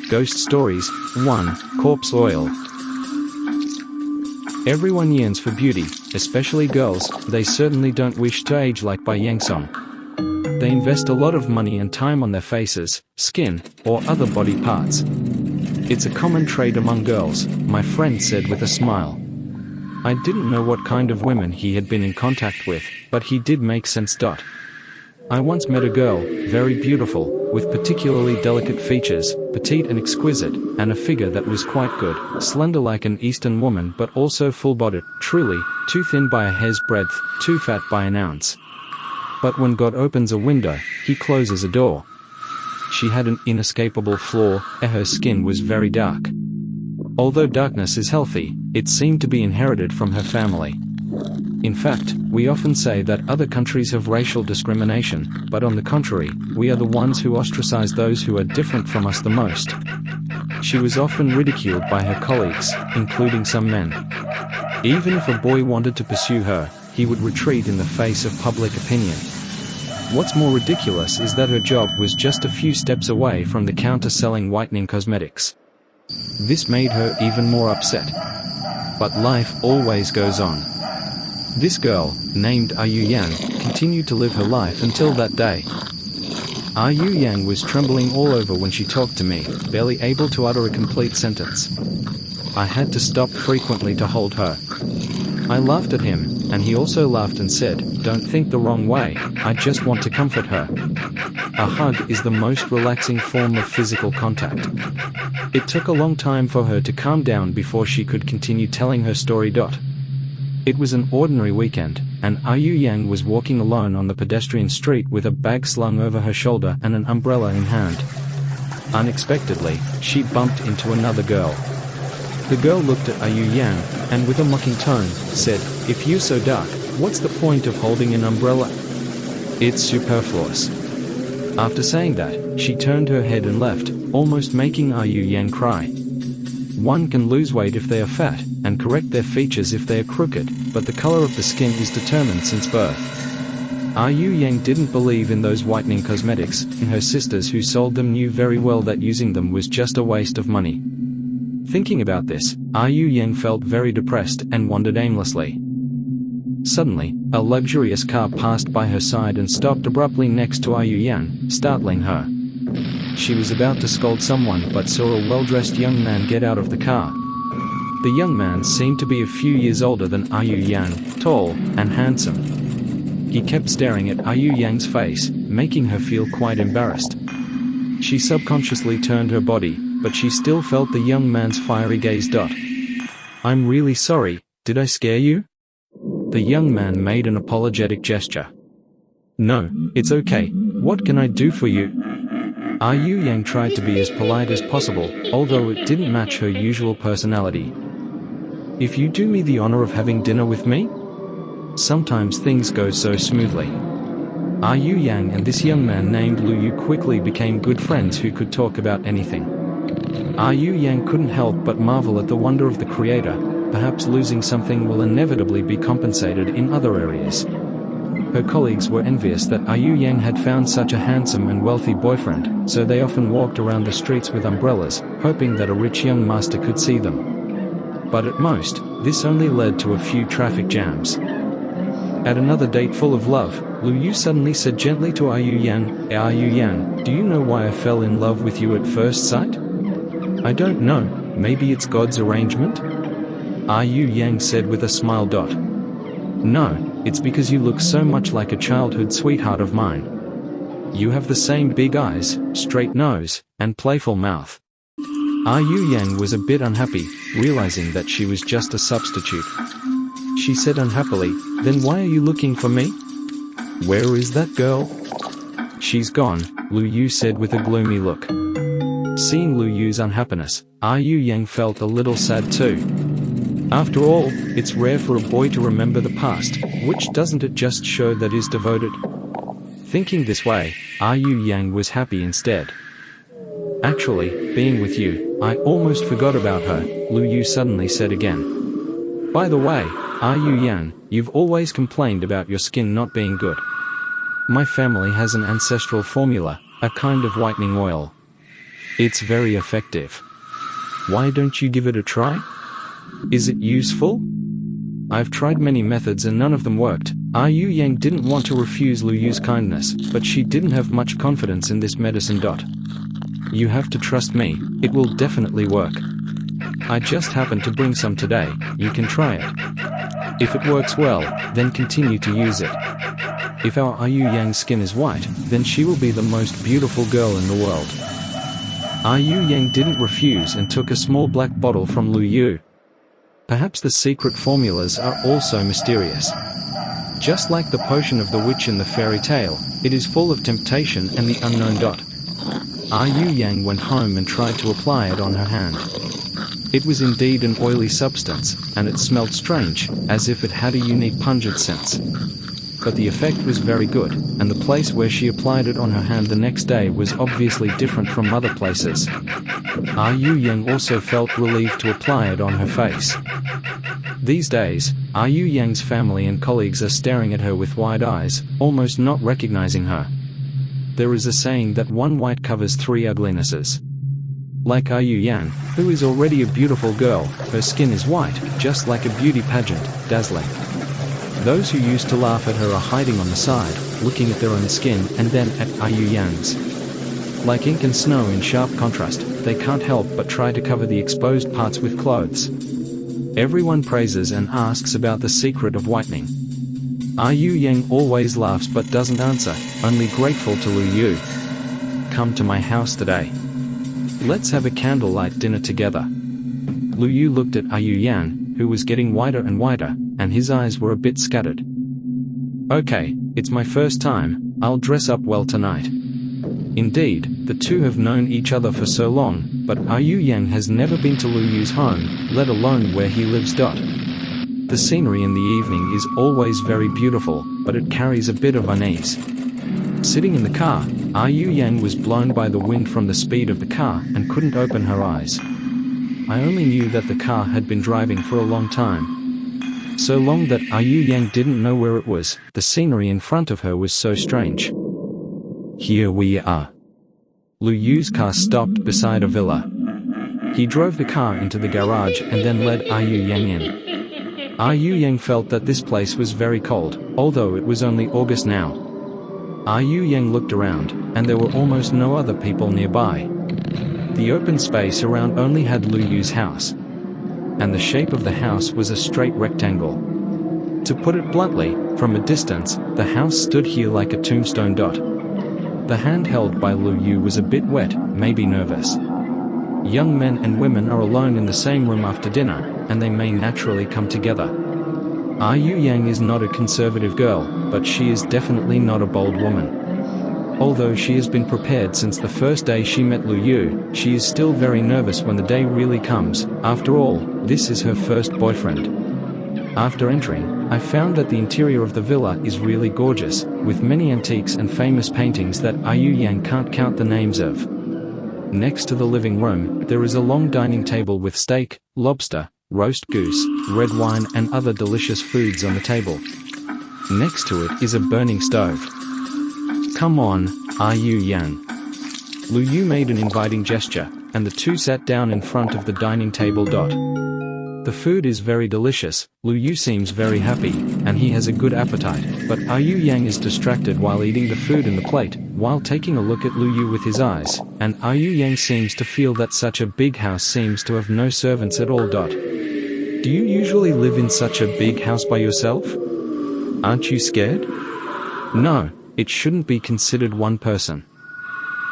Ghost Stories 1. Corpse Oil. Everyone yearns for beauty, especially girls. They certainly don't wish to age like by Yangsong. They invest a lot of money and time on their faces, skin, or other body parts. It's a common trait among girls, my friend said with a smile. I didn't know what kind of women he had been in contact with, but he did make sense. I once met a girl, very beautiful, with particularly delicate features, petite and exquisite, and a figure that was quite good, slender like an Eastern woman but also full-bodied, truly, too thin by a hair's breadth, too fat by an ounce. But when God opens a window, he closes a door. She had an inescapable flaw, her skin was very dark. Although darkness is healthy, it seemed to be inherited from her family. In fact, we often say that other countries have racial discrimination, but on the contrary, we are the ones who ostracize those who are different from us the most. She was often ridiculed by her colleagues, including some men. Even if a boy wanted to pursue her, he would retreat in the face of public opinion. What's more ridiculous is that her job was just a few steps away from the counter selling whitening cosmetics. This made her even more upset. But life always goes on. This girl, named Yu Yang, continued to live her life until that day. Yu Yang was trembling all over when she talked to me, barely able to utter a complete sentence. I had to stop frequently to hold her. I laughed at him, and he also laughed and said, "Don't think the wrong way, I just want to comfort her." A hug is the most relaxing form of physical contact. It took a long time for her to calm down before she could continue telling her story. It was an ordinary weekend, and Yu Yang was walking alone on the pedestrian street with a bag slung over her shoulder and an umbrella in hand. Unexpectedly, she bumped into another girl. The girl looked at Yu Yang, and with a mocking tone, said, "If you're so dark, what's the point of holding an umbrella? It's superfluous." After saying that, she turned her head and left, almost making Yu Yang cry. One can lose weight if they are fat, and correct their features if they are crooked, but the color of the skin is determined since birth. Yu Yang didn't believe in those whitening cosmetics, and her sisters who sold them knew very well that using them was just a waste of money. Thinking about this, Yu Yang felt very depressed and wandered aimlessly. Suddenly, a luxurious car passed by her side and stopped abruptly next to Yu Yang, startling her. She was about to scold someone but saw a well-dressed young man get out of the car. The young man seemed to be a few years older than Yu Yang, tall and handsome. He kept staring at Yu Yang's face, making her feel quite embarrassed. She subconsciously turned her body, but she still felt the young man's fiery gaze. "I'm really sorry, did I scare you?" The young man made an apologetic gesture. "No, it's okay, what can I do for you?" Yu Yang tried to be as polite as possible, although it didn't match her usual personality. "If you do me the honor of having dinner with me?" Sometimes things go so smoothly. Yu Yang and this young man named Lu Yu quickly became good friends who could talk about anything. Yu Yang couldn't help but marvel at the wonder of the creator. Perhaps losing something will inevitably be compensated in other areas. Her colleagues were envious that Yu Yang had found such a handsome and wealthy boyfriend, so they often walked around the streets with umbrellas, hoping that a rich young master could see them. But at most, this only led to a few traffic jams. At another date full of love, Lu Yu suddenly said gently to Yu Yang, "Yu Yang, do you know why I fell in love with you at first sight?" "I don't know, maybe it's God's arrangement?" Yu Yang said with a smile. "No, it's because you look so much like a childhood sweetheart of mine. You have the same big eyes, straight nose, and playful mouth." Yu Yang was a bit unhappy, realizing that she was just a substitute. She said unhappily, "Then why are you looking for me? Where is that girl?" "She's gone," Lu Yu said with a gloomy look. Seeing Lu Yu's unhappiness, Yu Yang felt a little sad too. After all, it's rare for a boy to remember the past, which doesn't it just show that is devoted? Thinking this way, Yu Yang was happy instead. "Actually, being with you, I almost forgot about her," Lu Yu suddenly said again. "By the way, Yu Yang, you've always complained about your skin not being good. My family has an ancestral formula, a kind of whitening oil. It's very effective. Why don't you give it a try? Is it useful? I've tried many methods and none of them worked. Yu Yang didn't want to refuse Lu Yu's kindness, but she didn't have much confidence in this medicine. You have to trust me, it will definitely work. I just happened to bring some today, you can try it. If it works well, then continue to use it. If our Yu Yang's skin is white, then she will be the most beautiful girl in the world. Yu Yang didn't refuse and took a small black bottle from Lu Yu. Perhaps the secret formulas are also mysterious. Just like the potion of the witch in the fairy tale, it is full of temptation and the unknown. Yu Yang went home and tried to apply it on her hand. It was indeed an oily substance, and it smelled strange, as if it had a unique pungent scent. But the effect was very good, and the place where she applied it on her hand the next day was obviously different from other places. Yu Yang also felt relieved to apply it on her face. These days, Yu Yang's family and colleagues are staring at her with wide eyes, almost not recognizing her. There is a saying that one white covers three uglinesses. Like Yu Yang, who is already a beautiful girl, her skin is white, just like a beauty pageant, dazzling. Those who used to laugh at her are hiding on the side, looking at their own skin and then at Yu Yang's. Like ink and snow in sharp contrast, they can't help but try to cover the exposed parts with clothes. Everyone praises and asks about the secret of whitening. Yu Yang always laughs but doesn't answer, only grateful to Lu Yu. Come to my house today. Let's have a candlelight dinner together. Lu Yu looked at Yu Yang, who was getting whiter and whiter, and his eyes were a bit scattered. Okay, it's my first time, I'll dress up well tonight. Indeed, the two have known each other for so long, but Yu Yang has never been to Lu Yu's home, let alone where he lives. The scenery in the evening is always very beautiful, but it carries a bit of unease. Sitting in the car, Yu Yang was blown by the wind from the speed of the car and couldn't open her eyes. I only knew that the car had been driving for a long time. So long that Yu Yang didn't know where it was, the scenery in front of her was so strange. Here we are. Lu Yu's car stopped beside a villa. He drove the car into the garage and then led Yu Yang in. Yu Yang felt that this place was very cold, although it was only August now. Yu Yang looked around, and there were almost no other people nearby. The open space around only had Lu Yu's house. And the shape of the house was a straight rectangle. To put it bluntly, from a distance, the house stood here like a tombstone. The hand held by Lu Yu was a bit wet, maybe nervous. Young men and women are alone in the same room after dinner, and they may naturally come together. Yu Yang is not a conservative girl, but she is definitely not a bold woman. Although she has been prepared since the first day she met Lu Yu, she is still very nervous when the day really comes. After all, this is her first boyfriend. After entering, I found that the interior of the villa is really gorgeous, with many antiques and famous paintings that Yu Yang can't count the names of. Next to the living room, there is a long dining table with steak, lobster, roast goose, red wine and other delicious foods on the table. Next to it is a burning stove. Come on, Yu Yang. Lu Yu made an inviting gesture, and the two sat down in front of the dining table. The food is very delicious, Lu Yu seems very happy, and he has a good appetite, but Yu Yang is distracted while eating the food in the plate, while taking a look at Lu Yu with his eyes, and Yu Yang seems to feel that such a big house seems to have no servants at all. Do you usually live in such a big house by yourself? Aren't you scared? No, it shouldn't be considered one person.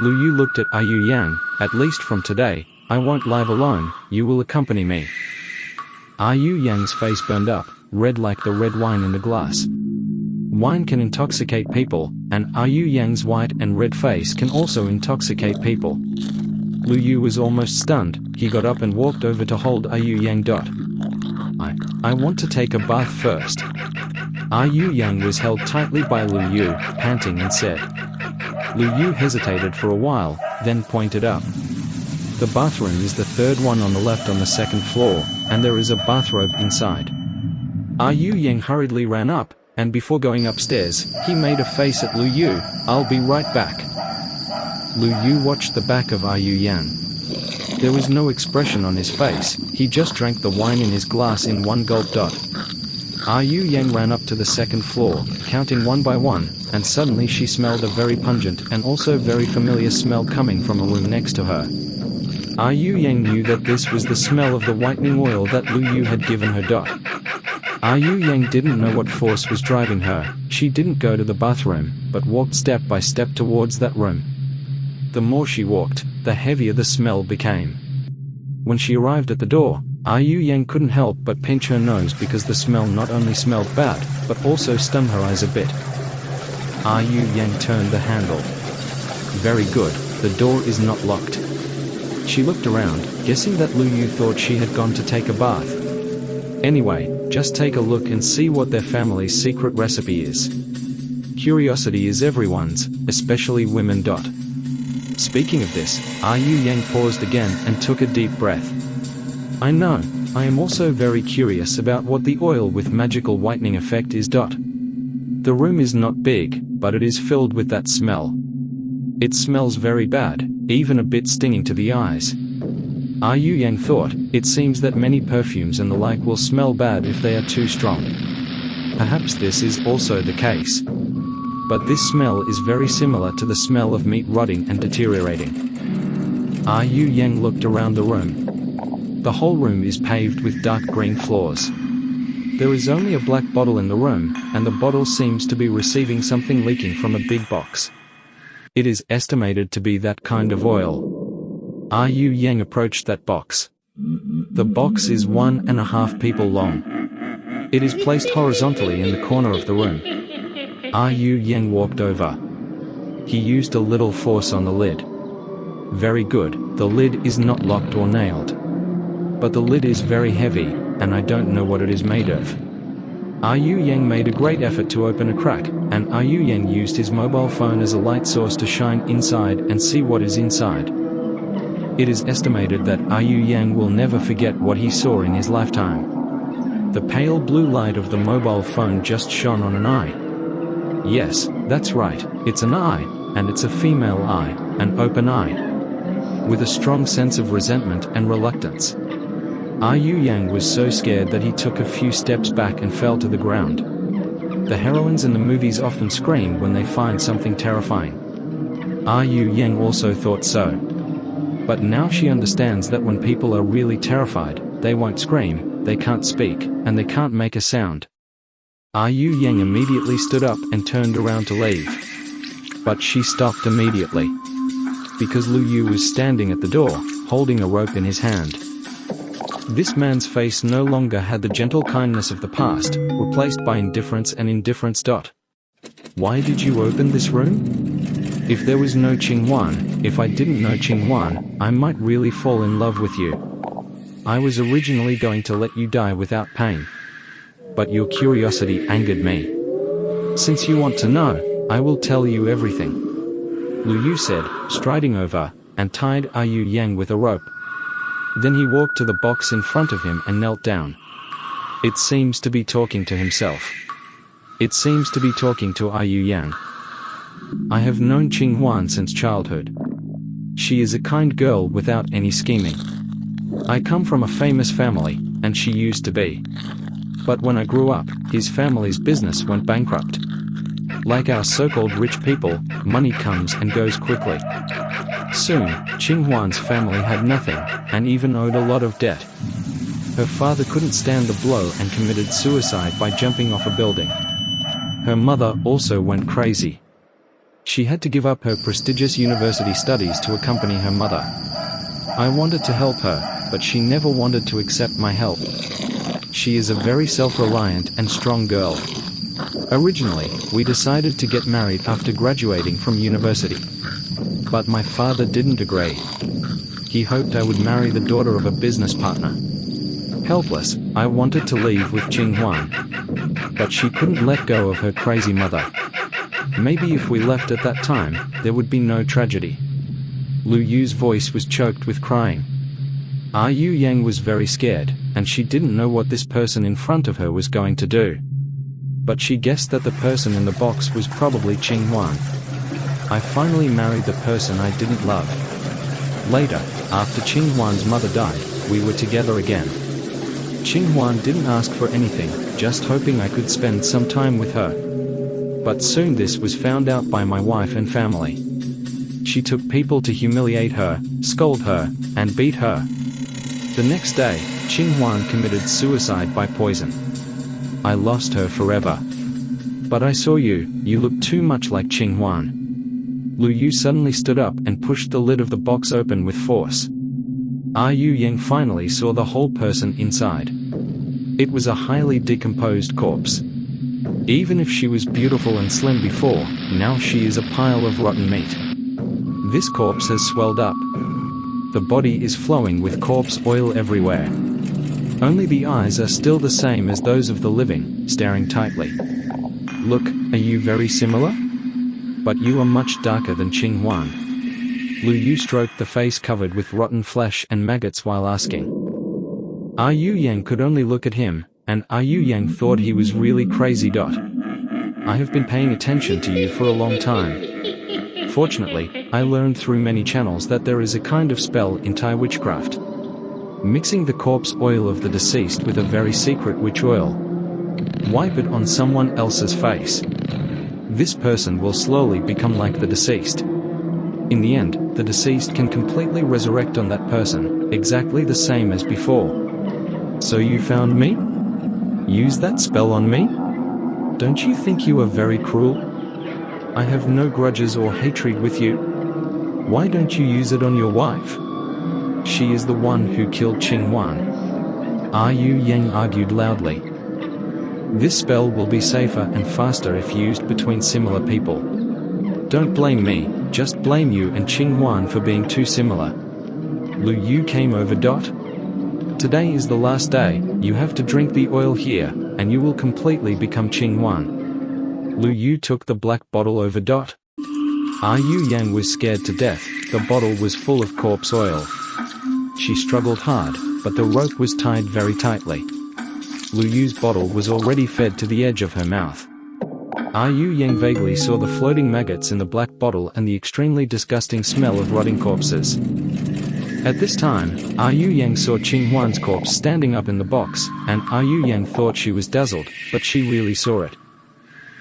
Lu Yu looked at Yu Yang. At least from today, I won't live alone, you will accompany me. Yu Yang's face burned up, red like the red wine in the glass. Wine can intoxicate people, and Yu Yang's white and red face can also intoxicate people. Lu Yu was almost stunned. He got up and walked over to hold Yu Yang. I want to take a bath first. Yu Yang was held tightly by Lu Yu, panting and said. Lu Yu hesitated for a while, then pointed up. The bathroom is the third one on the left on the second floor, and there is a bathrobe inside. Yu Yang hurriedly ran up, and before going upstairs, he made a face at Lu Yu. I'll be right back. Lu Yu watched the back of Yu Yang. There was no expression on his face, he just drank the wine in his glass in one gulp. Yu Yang ran up to the second floor, counting one by one, and suddenly she smelled a very pungent and also very familiar smell coming from a room next to her. Yu Yang knew that this was the smell of the whitening oil that Lu Yu had given her. Yu Yang didn't know what force was driving her. She didn't go to the bathroom, but walked step by step towards that room. The more she walked, the heavier the smell became. When she arrived at the door, Yu Yang couldn't help but pinch her nose because the smell not only smelled bad, but also stung her eyes a bit. Yu Yang turned the handle. Very good, the door is not locked. She looked around, guessing that Lu Yu thought she had gone to take a bath. Anyway, just take a look and see what their family's secret recipe is. Curiosity is everyone's, especially women. Speaking of this, Yu Yang paused again and took a deep breath. I know, I am also very curious about what the oil with magical whitening effect is. The room is not big, but it is filled with that smell. It smells very bad, even a bit stinging to the eyes. Yu Yang thought, it seems that many perfumes and the like will smell bad if they are too strong. Perhaps this is also the case. But this smell is very similar to the smell of meat rotting and deteriorating. Yu Yang looked around the room. The whole room is paved with dark green floors. There is only a black bottle in the room, and the bottle seems to be receiving something leaking from a big box. It is estimated to be that kind of oil. Yu Yang approached that box. The box is 1.5 people long. It is placed horizontally in the corner of the room. Yu Yang walked over. He used a little force on the lid. Very good, the lid is not locked or nailed. But the lid is very heavy, and I don't know what it is made of. Yu Yang made a great effort to open a crack, and Yu Yang used his mobile phone as a light source to shine inside and see what is inside. It is estimated that Yu Yang will never forget what he saw in his lifetime. The pale blue light of the mobile phone just shone on an eye. Yes, that's right, it's an eye, and it's a female eye, an open eye. With a strong sense of resentment and reluctance. Yu Yang was so scared that he took a few steps back and fell to the ground. The heroines in the movies often scream when they find something terrifying. Yu Yang also thought so. But now she understands that when people are really terrified, they won't scream, they can't speak, and they can't make a sound. Yu Yang immediately stood up and turned around to leave. But she stopped immediately. Because Lu Yu was standing at the door, holding a rope in his hand. This man's face no longer had the gentle kindness of the past, replaced by indifference and indifference. Why did you open this room? If there was no Qinghuan, if I didn't know Qinghuan, I might really fall in love with you. I was originally going to let you die without pain. But your curiosity angered me. Since you want to know, I will tell you everything. Lu Yu said, striding over, and tied Yu Yang with a rope. Then he walked to the box in front of him and knelt down. It seems to be talking to himself. It seems to be talking to Yu Yang. I have known Qinghuan since childhood. She is a kind girl without any scheming. I come from a famous family, and she used to be. But when I grew up, his family's business went bankrupt. Like our so-called rich people, money comes and goes quickly. Soon, Qinghuan's family had nothing, and even owed a lot of debt. Her father couldn't stand the blow and committed suicide by jumping off a building. Her mother also went crazy. She had to give up her prestigious university studies to accompany her mother. I wanted to help her, but she never wanted to accept my help. She is a very self-reliant and strong girl. Originally, we decided to get married after graduating from university. But my father didn't agree. He hoped I would marry the daughter of a business partner. Helpless, I wanted to leave with Qinghuan. But she couldn't let go of her crazy mother. Maybe if we left at that time, there would be no tragedy. Lu Yu's voice was choked with crying. Yu Yang was very scared, and she didn't know what this person in front of her was going to do. But she guessed that the person in the box was probably Qinghuan. I finally married the person I didn't love. Later, after Qinghuan's mother died, we were together again. Qinghuan didn't ask for anything, just hoping I could spend some time with her. But soon this was found out by my wife and family. She took people to humiliate her, scold her, and beat her. The next day, Qinghuan committed suicide by poison. I lost her forever. But I saw you look too much like Qinghuan. Lu Yu suddenly stood up and pushed the lid of the box open with force. Yu Yang finally saw the whole person inside. It was a highly decomposed corpse. Even if she was beautiful and slim before, now she is a pile of rotten meat. This corpse has swelled up. The body is flowing with corpse oil everywhere. Only the eyes are still the same as those of the living, staring tightly. Look, are you very similar? But you are much darker than Qinghuan. Lu Yu stroked the face covered with rotten flesh and maggots while asking. Yu Yang could only look at him, and Yu Yang thought he was really crazy. I have been paying attention to you for a long time. Fortunately, I learned through many channels that there is a kind of spell in Thai witchcraft. Mixing the corpse oil of the deceased with a very secret witch oil. Wipe it on someone else's face. This person will slowly become like the deceased. In the end, the deceased can completely resurrect on that person, exactly the same as before. So you found me? Use that spell on me? Don't you think you are very cruel? I have no grudges or hatred with you. Why don't you use it on your wife? She is the one who killed Qinghuan. Yu Yang argued loudly. This spell will be safer and faster if used between similar people. Don't blame me, just blame you and Qinghuan for being too similar. Lu Yu came over. Today is the last day, you have to drink the oil here, and you will completely become Qinghuan. Lu Yu took the black bottle over. Yu Yang was scared to death, the bottle was full of corpse oil. She struggled hard, but the rope was tied very tightly. Lu Yu's bottle was already fed to the edge of her mouth. Yu Yang vaguely saw the floating maggots in the black bottle and the extremely disgusting smell of rotting corpses. At this time, Yu Yang saw Qinghuan's corpse standing up in the box, and Yu Yang thought she was dazzled, but she really saw it.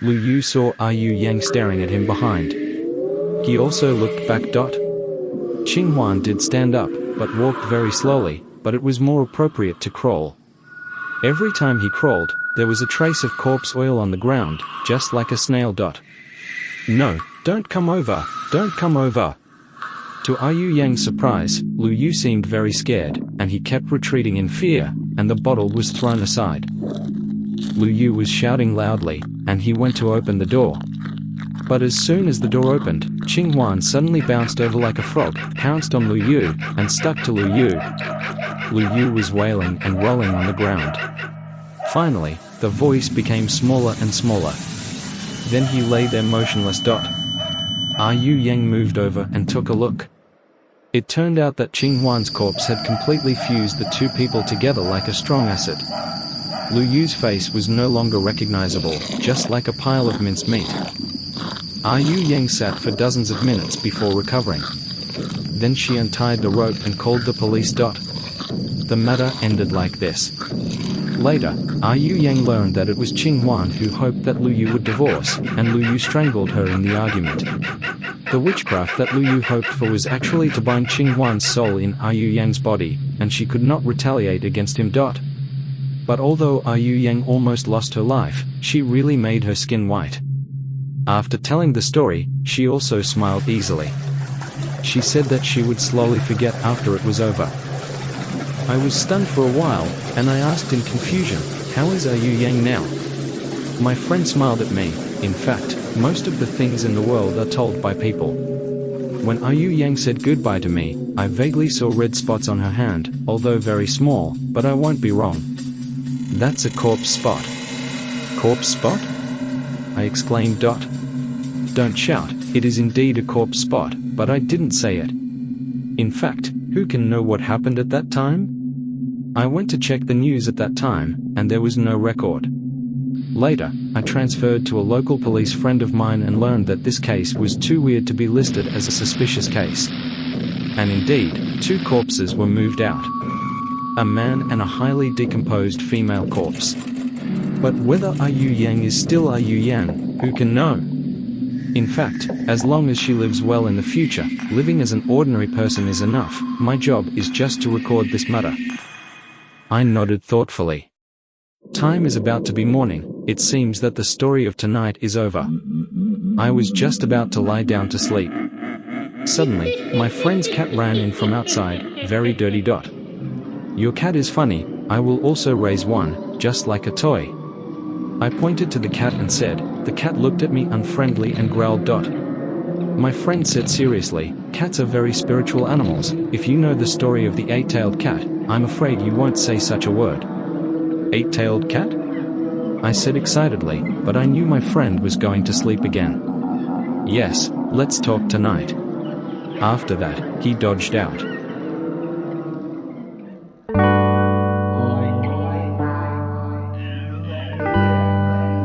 Lu Yu saw Yu Yang staring at him behind. He also looked back. Qinghuan did stand up, but walked very slowly, but it was more appropriate to crawl. Every time he crawled, there was a trace of corpse oil on the ground, just like a snail. No, don't come over, don't come over. To Yu Yang's surprise, Lu Yu seemed very scared, and he kept retreating in fear, and the bottle was thrown aside. Lu Yu was shouting loudly, and he went to open the door. But as soon as the door opened, Qinghuan suddenly bounced over like a frog, pounced on Lu Yu, and stuck to Lu Yu. Lu Yu was wailing and rolling on the ground. Finally, the voice became smaller and smaller. Then he lay there motionless. Yu Yang moved over and took a look. It turned out that Qinghuan's corpse had completely fused the two people together like a strong acid. Lu Yu's face was no longer recognizable, just like a pile of minced meat. Yu Yang sat for dozens of minutes before recovering. Then she untied the rope and called the police. The matter ended like this. Later, Yu Yang learned that it was Qinghuan who hoped that Lu Yu would divorce, and Lu Yu strangled her in the argument. The witchcraft that Lu Yu hoped for was actually to bind Qinghuan's soul in Yu Yang's body, and she could not retaliate against him. But although Yu Yang almost lost her life, she really made her skin white. After telling the story, she also smiled easily. She said that she would slowly forget after it was over. I was stunned for a while, and I asked in confusion, how is Yu Yang now? My friend smiled at me. In fact, most of the things in the world are told by people. When Yu Yang said goodbye to me, I vaguely saw red spots on her hand, although very small, but I won't be wrong. That's a corpse spot. Corpse spot? I exclaimed. Don't shout, it is indeed a corpse spot, but I didn't say it. In fact, who can know what happened at that time? I went to check the news at that time, and there was no record. Later, I transferred to a local police friend of mine and learned that this case was too weird to be listed as a suspicious case. And indeed, two corpses were moved out. A man and a highly decomposed female corpse. But whether Yu Yang is still Yu Yang, who can know? In fact, as long as she lives well in the future, living as an ordinary person is enough. My job is just to record this matter. I nodded thoughtfully. Time is about to be morning. It seems that the story of tonight is over. I was just about to lie down to sleep. Suddenly, my friend's cat ran in from outside, very dirty dot. Your cat is funny, I will also raise one, just like a toy. I pointed to the cat and said. The cat looked at me unfriendly and growled dot. My friend said seriously, cats are very spiritual animals. If you know the story of the eight-tailed cat, I'm afraid you won't say such a word. Eight-tailed cat? I said excitedly, but I knew my friend was going to sleep again. Yes, let's talk tonight. After that, he dodged out.